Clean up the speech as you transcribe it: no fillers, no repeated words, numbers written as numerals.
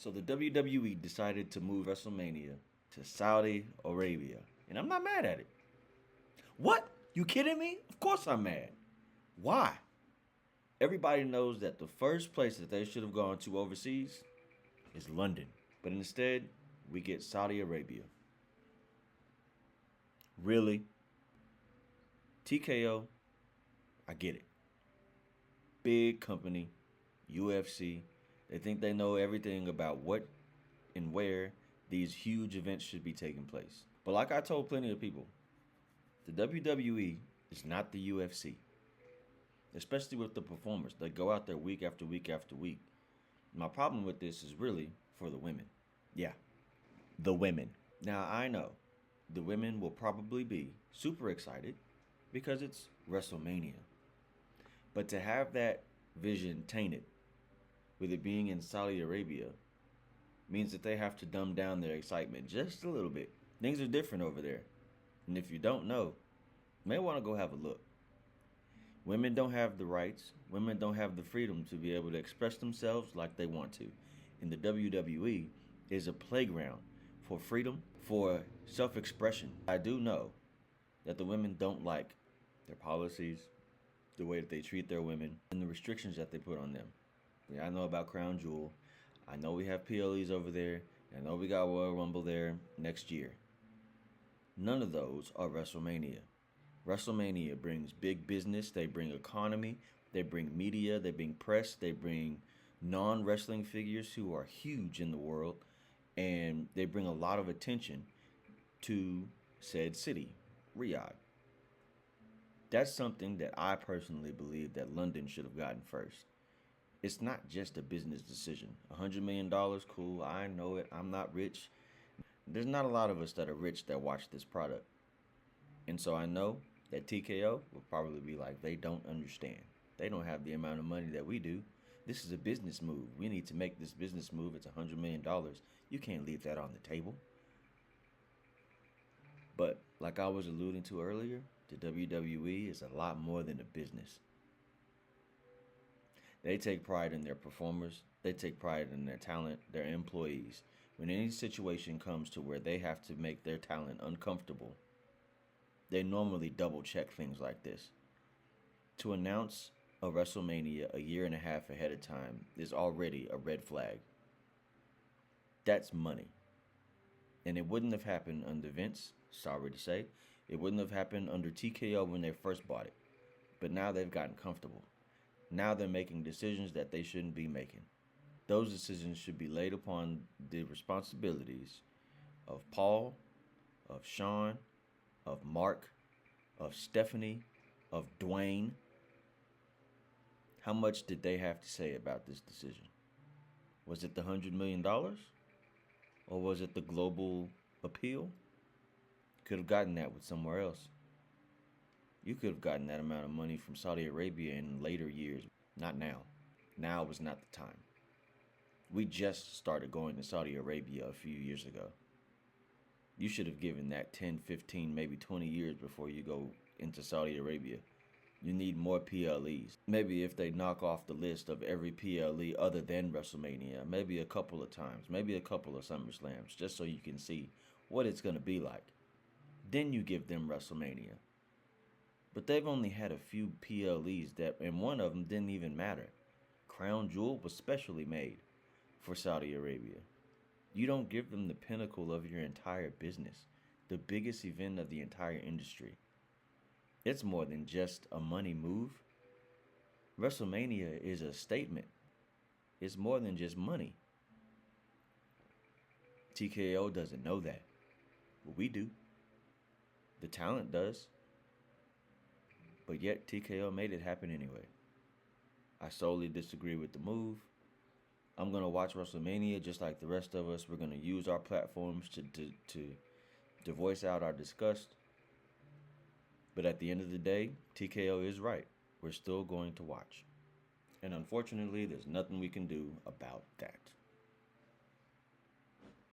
So the WWE decided to move WrestleMania to Saudi Arabia. And I'm not mad at it. What? You kidding me? Of course I'm mad. Why? Everybody knows that the first place that they should have gone to overseas is London. But instead, we get Saudi Arabia. Really? TKO, I get it. Big company, UFC. They think they know everything about what and where these huge events should be taking place. But like I told plenty of people, the WWE is not the UFC. Especially with the performers. They go out there week after week after week. My problem with this is really for the women. Yeah, the women. Now, I know the women will probably be super excited because it's WrestleMania. But to have that vision tainted with it being in Saudi Arabia means that they have to dumb down their excitement just a little bit. Things are different over there. And if you don't know, you may want to go have a look. Women don't have the rights. Women don't have the freedom to be able to express themselves like they want to. And the WWE is a playground for freedom, for self-expression. I do know that the women don't like their policies, the way that they treat their women, and the restrictions that they put on them. Yeah, I know about Crown Jewel. I know we have PLEs over there. I know we got Royal Rumble there next year. None of those are WrestleMania. WrestleMania brings big business, they bring economy, they bring media, they bring press, they bring non-wrestling figures who are huge in the world, and they bring a lot of attention to said city, Riyadh. That's something that I personally believe that London should have gotten first. It's not just a business decision. $100 million, cool, I know it, I'm not rich. There's not a lot of us that are rich that watch this product. And so I know that TKO will probably be like, they don't understand. They don't have the amount of money that we do. This is a business move. We need to make this business move. It's $100 million. You can't leave that on the table. But like I was alluding to earlier, the WWE is a lot more than a business. They take pride in their performers. They take pride in their talent, their employees. When any situation comes to where they have to make their talent uncomfortable, they normally double check things like this. To announce a WrestleMania a year and a half ahead of time is already a red flag. That's money. And it wouldn't have happened under Vince, sorry to say. It wouldn't have happened under TKO when they first bought it. But now they've gotten comfortable. Now they're making decisions that they shouldn't be making. Those decisions should be laid upon the responsibilities of Paul, of Sean, of Mark, of Stephanie, of Dwayne. How much did they have to say about this decision? Was it the $100 million? Or was it the global appeal? Could have gotten that with somewhere else. You could have gotten that amount of money from Saudi Arabia in later years. Not now. Now was not the time. We just started going to Saudi Arabia a few years ago. You should have given that 10, 15, maybe 20 years before you go into Saudi Arabia. You need more PLEs. Maybe if they knock off the list of every PLE other than WrestleMania, maybe a couple of times, maybe a couple of SummerSlams, just so you can see what it's going to be like. Then you give them WrestleMania. But they've only had a few PLEs and one of them didn't even matter. Crown Jewel was specially made for Saudi Arabia. You don't give them the pinnacle of your entire business, the biggest event of the entire industry. It's more than just a money move. WrestleMania is a statement. It's more than just money. TKO doesn't know that. But we do. The talent does. But yet TKO made it happen anyway. I solely disagree with the move. I'm going to watch WrestleMania just like the rest of us. We're going to use our platforms to voice out our disgust. But at the end of the day, TKO is right. We're still going to watch. And unfortunately, there's nothing we can do about that.